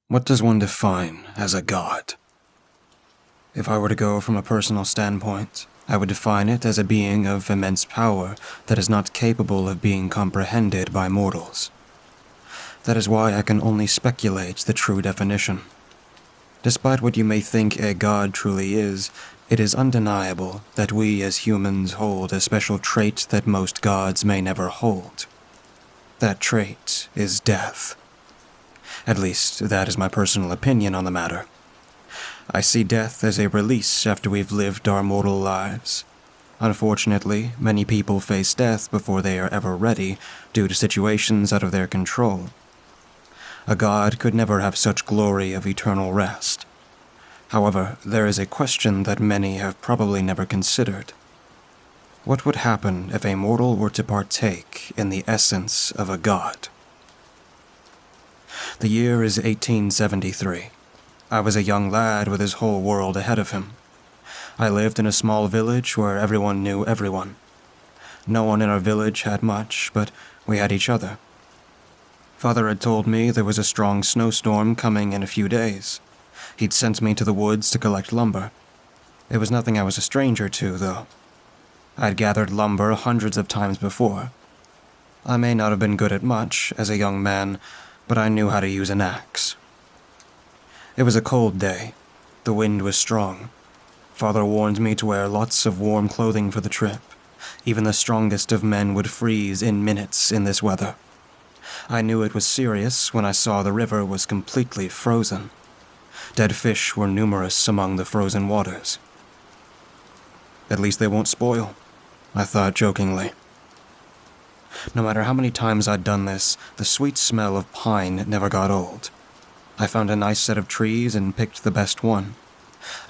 What does one define as a god? If I were to go from a personal standpoint, I would define it as a being of immense power that is not capable of being comprehended by mortals. That is why I can only speculate the true definition. Despite what you may think a god truly is, it is undeniable that we as humans hold a special trait that most gods may never hold. That trait is death. At least, that is my personal opinion on the matter. I see death as a release after we've lived our mortal lives. Unfortunately, many people face death before they are ever ready, due to situations out of their control. A god could never have such glory of eternal rest. However, there is a question that many have probably never considered. What would happen if a mortal were to partake in the essence of a god? The year is 1873. I was a young lad with his whole world ahead of him. I lived in a small village where everyone knew everyone. No one in our village had much, but we had each other. Father had told me there was a strong snowstorm coming in a few days. He'd sent me to the woods to collect lumber. It was nothing I was a stranger to, though. I'd gathered lumber hundreds of times before. I may not have been good at much as a young man, but I knew how to use an axe. It was a cold day. The wind was strong. Father warned me to wear lots of warm clothing for the trip. Even the strongest of men would freeze in minutes in this weather. I knew it was serious when I saw the river was completely frozen. Dead fish were numerous among the frozen waters. At least they won't spoil, I thought jokingly. No matter how many times I'd done this, the sweet smell of pine never got old. I found a nice set of trees and picked the best one.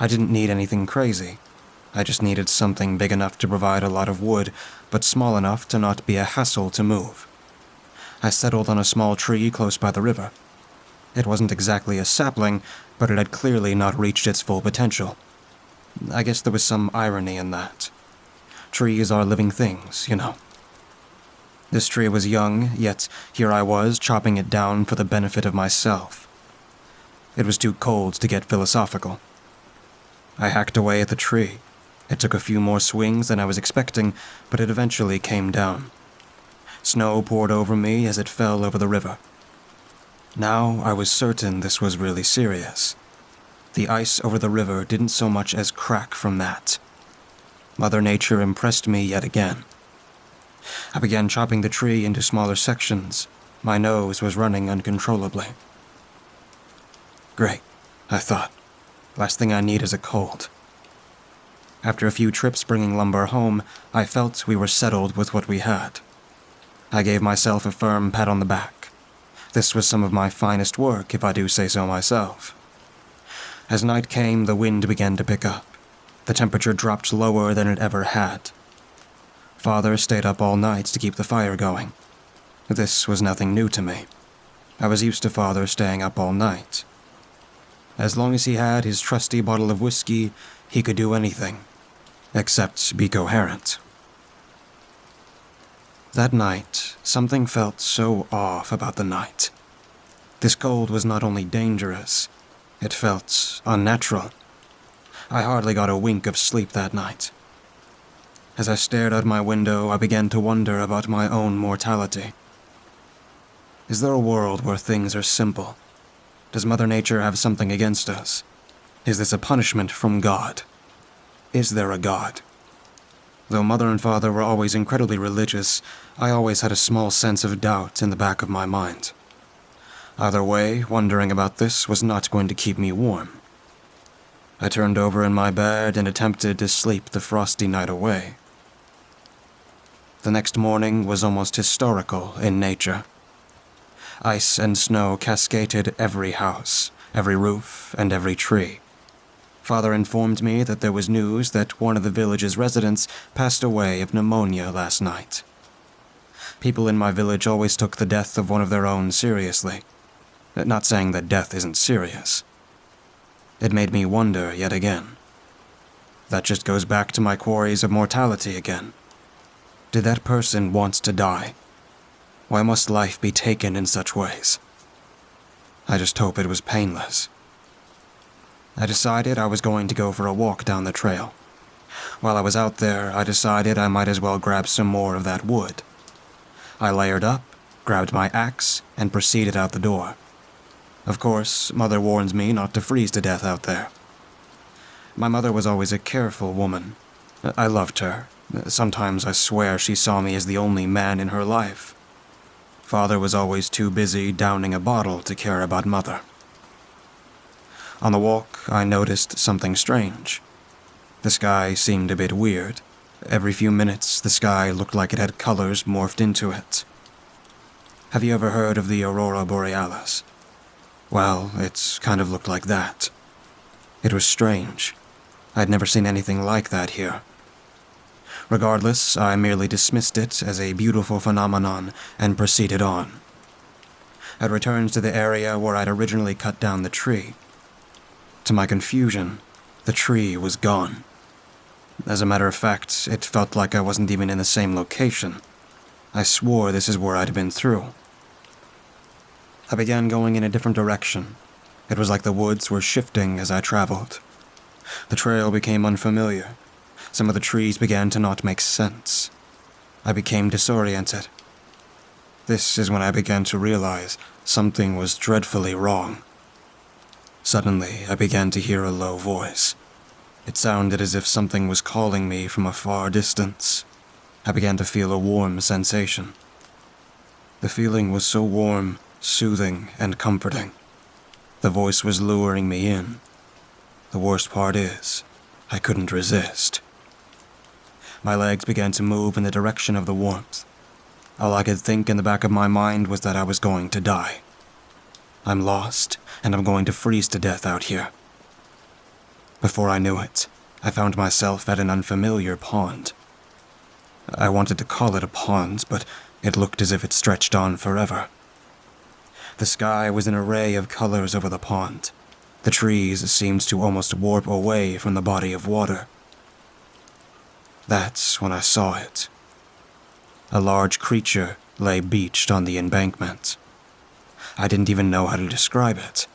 I didn't need anything crazy. I just needed something big enough to provide a lot of wood, but small enough to not be a hassle to move. I settled on a small tree close by the river. It wasn't exactly a sapling, but it had clearly not reached its full potential. I guess there was some irony in that. Trees are living things, you know. This tree was young, yet here I was chopping it down for the benefit of myself. It was too cold to get philosophical. I hacked away at the tree. It took a few more swings than I was expecting, but it eventually came down. Snow poured over me as it fell over the river. Now I was certain this was really serious. The ice over the river didn't so much as crack from that. Mother Nature impressed me yet again. I began chopping the tree into smaller sections. My nose was running uncontrollably. Great, I thought. Last thing I need is a cold. After a few trips bringing lumber home, I felt we were settled with what we had. I gave myself a firm pat on the back. This was some of my finest work, if I do say so myself. As night came, the wind began to pick up. The temperature dropped lower than it ever had. Father stayed up all night to keep the fire going. This was nothing new to me. I was used to Father staying up all night. As long as he had his trusty bottle of whiskey, he could do anything, except be coherent. That night, something felt so off about the night. This cold was not only dangerous, it felt unnatural. I hardly got a wink of sleep that night. As I stared out my window, I began to wonder about my own mortality. Is there a world where things are simple? Does Mother Nature have something against us? Is this a punishment from God? Is there a God? Though Mother and Father were always incredibly religious, I always had a small sense of doubt in the back of my mind. Either way, wondering about this was not going to keep me warm. I turned over in my bed and attempted to sleep the frosty night away. The next morning was almost historical in nature. Ice and snow cascaded every house, every roof, and every tree. Father informed me that there was news that one of the village's residents passed away of pneumonia last night. People in my village always took the death of one of their own seriously. Not saying that death isn't serious. It made me wonder yet again. That just goes back to my queries of mortality again. Did that person want to die? Why must life be taken in such ways? I just hope it was painless. I decided I was going to go for a walk down the trail. While I was out there, I decided I might as well grab some more of that wood. I layered up, grabbed my axe, and proceeded out the door. Of course, Mother warns me not to freeze to death out there. My mother was always a careful woman. I loved her. Sometimes I swear she saw me as the only man in her life. Father was always too busy downing a bottle to care about Mother. On the walk, I noticed something strange. The sky seemed a bit weird. Every few minutes, the sky looked like it had colors morphed into it. Have you ever heard of the Aurora Borealis? Well, it kind of looked like that. It was strange. I'd never seen anything like that here. Regardless, I merely dismissed it as a beautiful phenomenon and proceeded on. I returned to the area where I'd originally cut down the tree. To my confusion, the tree was gone. As a matter of fact, it felt like I wasn't even in the same location. I swore this is where I'd been through. I began going in a different direction. It was like the woods were shifting as I traveled. The trail became unfamiliar. Some of the trees began to not make sense. I became disoriented. This is when I began to realize something was dreadfully wrong. Suddenly, I began to hear a low voice. It sounded as if something was calling me from a far distance. I began to feel a warm sensation. The feeling was so warm, soothing, and comforting. The voice was luring me in. The worst part is, I couldn't resist. My legs began to move in the direction of the warmth. All I could think in the back of my mind was that I was going to die. I'm lost, and I'm going to freeze to death out here. Before I knew it, I found myself at an unfamiliar pond. I wanted to call it a pond, but it looked as if it stretched on forever. The sky was an array of colors over the pond. The trees seemed to almost warp away from the body of water. That's when I saw it. A large creature lay beached on the embankment. I didn't even know how to describe it.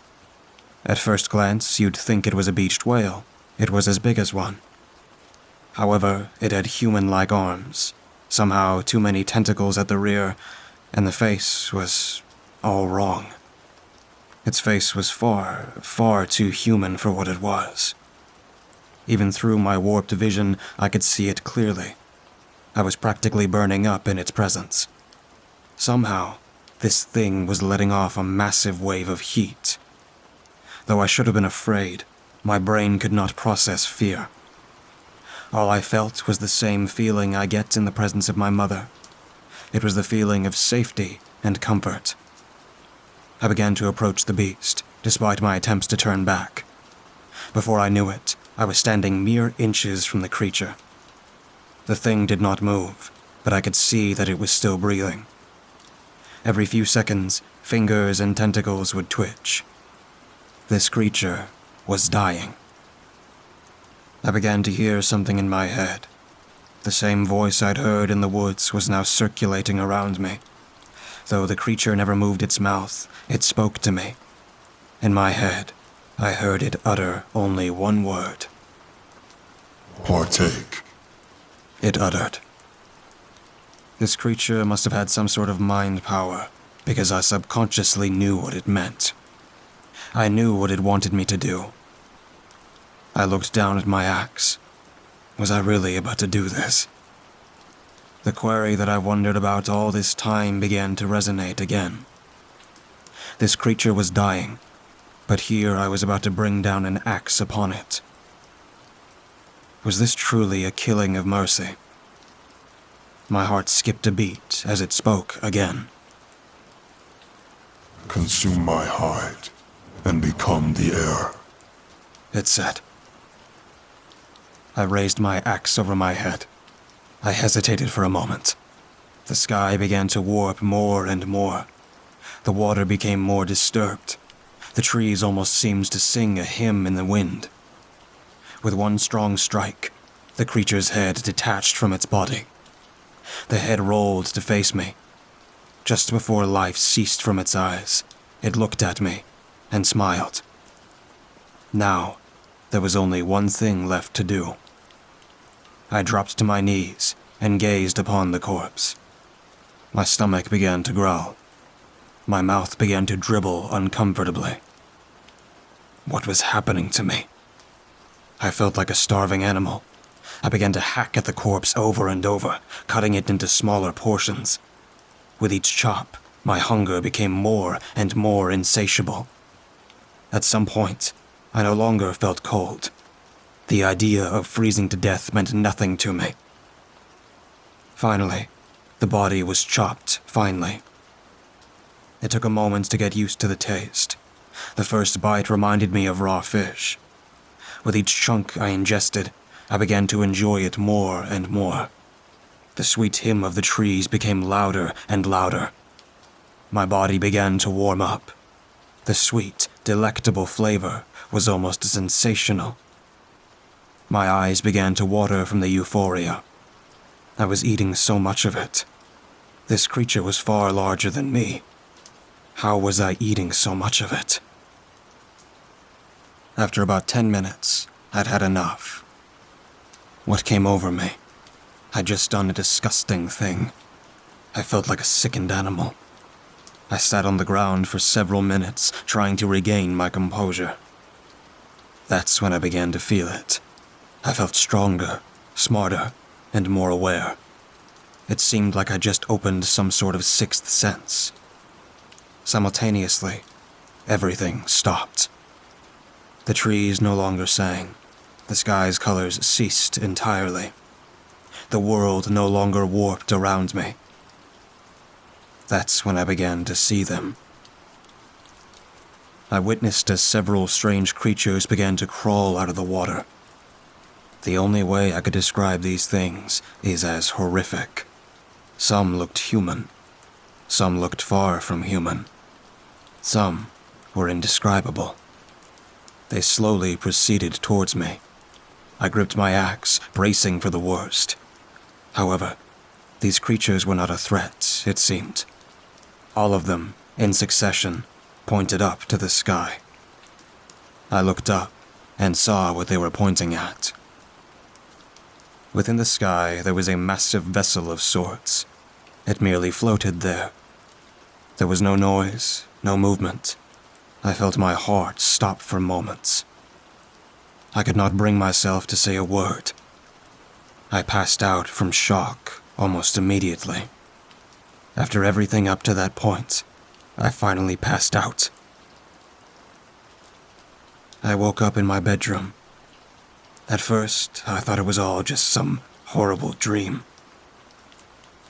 At first glance, you'd think it was a beached whale. It was as big as one. However, it had human-like arms, somehow too many tentacles at the rear, and the face was all wrong. Its face was far, far too human for what it was. Even through my warped vision, I could see it clearly. I was practically burning up in its presence. Somehow, this thing was letting off a massive wave of heat. Though I should have been afraid, my brain could not process fear. All I felt was the same feeling I get in the presence of my mother. It was the feeling of safety and comfort. I began to approach the beast, despite my attempts to turn back. Before I knew it, I was standing mere inches from the creature. The thing did not move, but I could see that it was still breathing. Every few seconds, fingers and tentacles would twitch. This creature was dying. I began to hear something in my head. The same voice I'd heard in the woods was now circulating around me. Though the creature never moved its mouth, it spoke to me. In my head, I heard it utter only one word. Partake. It uttered. This creature must have had some sort of mind power, because I subconsciously knew what it meant. I knew what it wanted me to do. I looked down at my axe. Was I really about to do this? The query that I wondered about all this time began to resonate again. This creature was dying, but here I was about to bring down an axe upon it. Was this truly a killing of mercy? My heart skipped a beat as it spoke again. Consume my hide and become the air. It said. I raised my axe over my head. I hesitated for a moment. The sky began to warp more and more. The water became more disturbed. The trees almost seemed to sing a hymn in the wind. With one strong strike, the creature's head detached from its body. The head rolled to face me. Just before life ceased from its eyes, it looked at me, and smiled. Now, there was only one thing left to do. I dropped to my knees and gazed upon the corpse. My stomach began to growl. My mouth began to dribble uncomfortably. What was happening to me? I felt like a starving animal. I began to hack at the corpse over and over, cutting it into smaller portions. With each chop, my hunger became more and more insatiable. At some point, I no longer felt cold. The idea of freezing to death meant nothing to me. Finally, the body was chopped finely. It took a moment to get used to the taste. The first bite reminded me of raw fish. With each chunk I ingested, I began to enjoy it more and more. The sweet hymn of the trees became louder and louder. My body began to warm up. The sweet, delectable flavor was almost sensational. My eyes began to water from the euphoria. I was eating so much of it. This creature was far larger than me. How was I eating so much of it? After about 10 minutes, I'd had enough. What came over me? I'd just done a disgusting thing. I felt like a sickened animal. I sat on the ground for several minutes, trying to regain my composure. That's when I began to feel it. I felt stronger, smarter, and more aware. It seemed like I just opened some sort of sixth sense. Simultaneously, everything stopped. The trees no longer sang. The sky's colors ceased entirely. The world no longer warped around me. That's when I began to see them. I witnessed as several strange creatures began to crawl out of the water. The only way I could describe these things is as horrific. Some looked human. Some looked far from human. Some were indescribable. They slowly proceeded towards me. I gripped my axe, bracing for the worst. However, these creatures were not a threat, it seemed. All of them, in succession, pointed up to the sky. I looked up and saw what they were pointing at. Within the sky, there was a massive vessel of sorts. It merely floated there. There was no noise, no movement. I felt my heart stop for moments. I could not bring myself to say a word. I passed out from shock almost immediately. After everything up to that point, I finally passed out. I woke up in my bedroom. At first, I thought it was all just some horrible dream.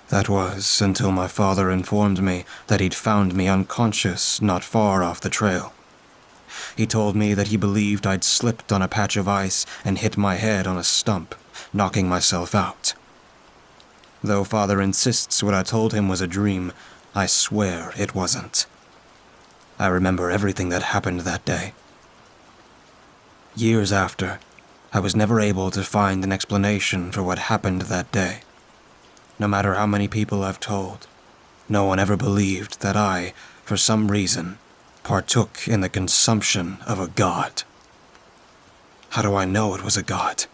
That was until my father informed me that he'd found me unconscious not far off the trail. He told me that he believed I'd slipped on a patch of ice and hit my head on a stump, knocking myself out. Though Father insists what I told him was a dream, I swear it wasn't. I remember everything that happened that day. Years after, I was never able to find an explanation for what happened that day. No matter how many people I've told, no one ever believed that I, for some reason, partook in the consumption of a god. How do I know it was a god?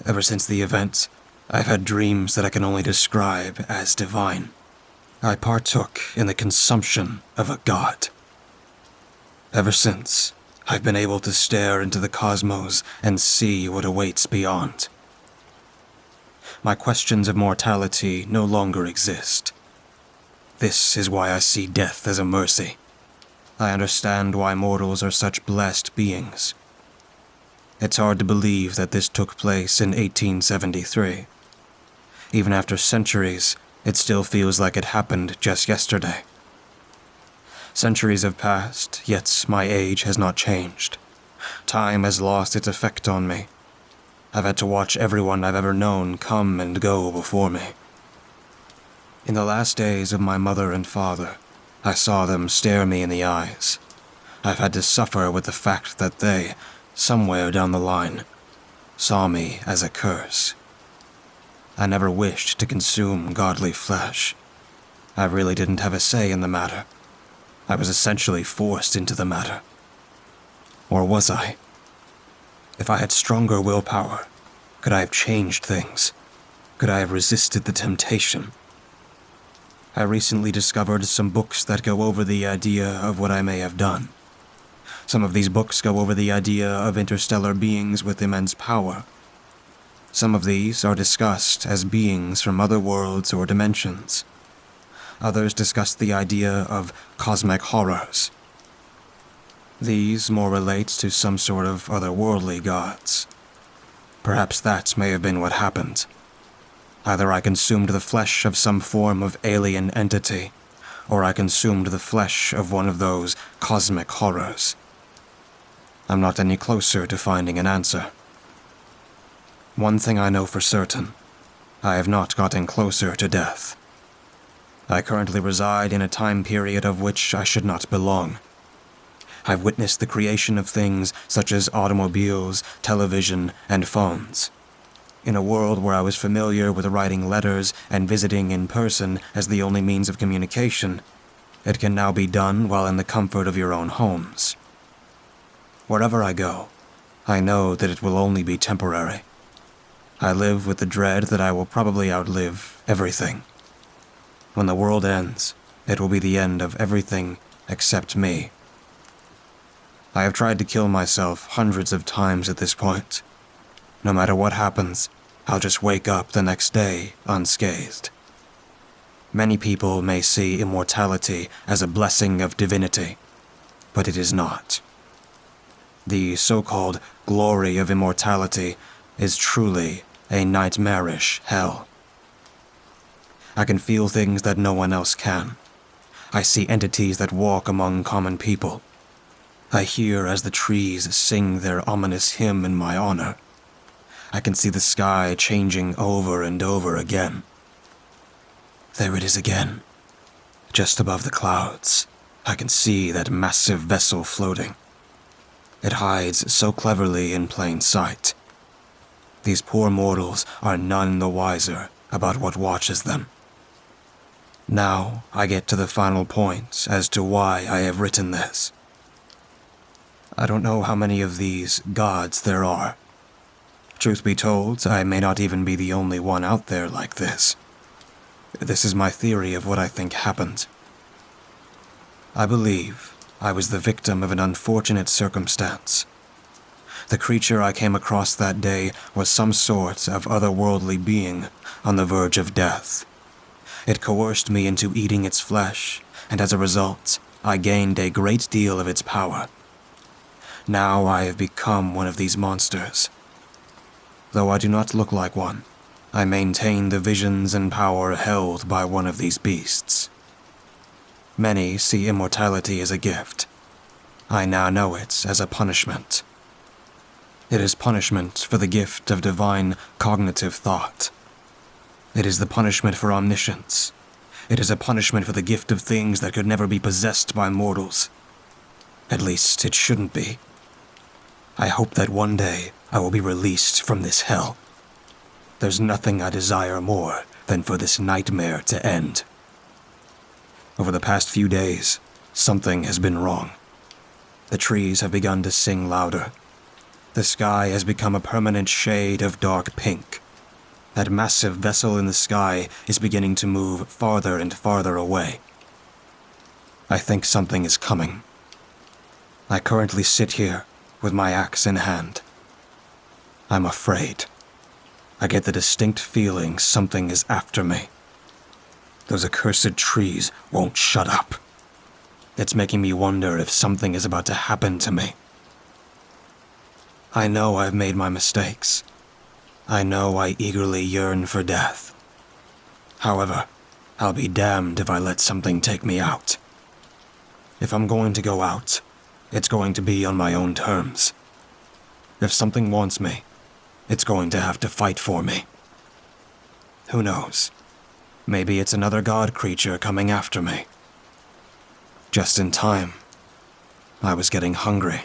Ever since the event, I've had dreams that I can only describe as divine. I partook in the consumption of a god. Ever since, I've been able to stare into the cosmos and see what awaits beyond. My questions of mortality no longer exist. This is why I see death as a mercy. I understand why mortals are such blessed beings. It's hard to believe that this took place in 1873. Even after centuries, it still feels like it happened just yesterday. Centuries have passed, yet my age has not changed. Time has lost its effect on me. I've had to watch everyone I've ever known come and go before me. In the last days of my mother and father, I saw them stare me in the eyes. I've had to suffer with the fact that they, somewhere down the line, saw me as a curse. I never wished to consume godly flesh. I really didn't have a say in the matter. I was essentially forced into the matter. Or was I? If I had stronger willpower, could I have changed things? Could I have resisted the temptation? I recently discovered some books that go over the idea of what I may have done. Some of these books go over the idea of interstellar beings with immense power. Some of these are discussed as beings from other worlds or dimensions. Others discuss the idea of cosmic horrors. These more relate to some sort of otherworldly gods. Perhaps that may have been what happened. Either I consumed the flesh of some form of alien entity, or I consumed the flesh of one of those cosmic horrors. I'm not any closer to finding an answer. One thing I know for certain, I have not gotten closer to death. I currently reside in a time period of which I should not belong. I've witnessed the creation of things such as automobiles, television, and phones. In a world where I was familiar with writing letters and visiting in person as the only means of communication, it can now be done while in the comfort of your own homes. Wherever I go, I know that it will only be temporary. I live with the dread that I will probably outlive everything. When the world ends, it will be the end of everything except me. I have tried to kill myself hundreds of times at this point. No matter what happens, I'll just wake up the next day unscathed. Many people may see immortality as a blessing of divinity, but it is not. The so-called glory of immortality is truly a nightmarish hell. I can feel things that no one else can. I see entities that walk among common people. I hear as the trees sing their ominous hymn in my honor. I can see the sky changing over and over again. There it is again. Just above the clouds, I can see that massive vessel floating. It hides so cleverly in plain sight. These poor mortals are none the wiser about what watches them. Now I get to the final point as to why I have written this. I don't know how many of these gods there are. Truth be told, I may not even be the only one out there like this. This is my theory of what I think happened. I believe I was the victim of an unfortunate circumstance. The creature I came across that day was some sort of otherworldly being on the verge of death. It coerced me into eating its flesh, and as a result, I gained a great deal of its power. Now I have become one of these monsters. Though I do not look like one, I maintain the visions and power held by one of these beasts. Many see immortality as a gift. I now know it as a punishment. It is punishment for the gift of divine cognitive thought. It is the punishment for omniscience. It is a punishment for the gift of things that could never be possessed by mortals. At least, it shouldn't be. I hope that one day I will be released from this hell. There's nothing I desire more than for this nightmare to end. Over the past few days, something has been wrong. The trees have begun to sing louder. The sky has become a permanent shade of dark pink. That massive vessel in the sky is beginning to move farther and farther away. I think something is coming. I currently sit here with my axe in hand. I'm afraid. I get the distinct feeling something is after me. Those accursed trees won't shut up. It's making me wonder if something is about to happen to me. I know I've made my mistakes. I know I eagerly yearn for death. However, I'll be damned if I let something take me out. If I'm going to go out, it's going to be on my own terms. If something wants me, it's going to have to fight for me. Who knows? Maybe it's another god creature coming after me. Just in time. I was getting hungry.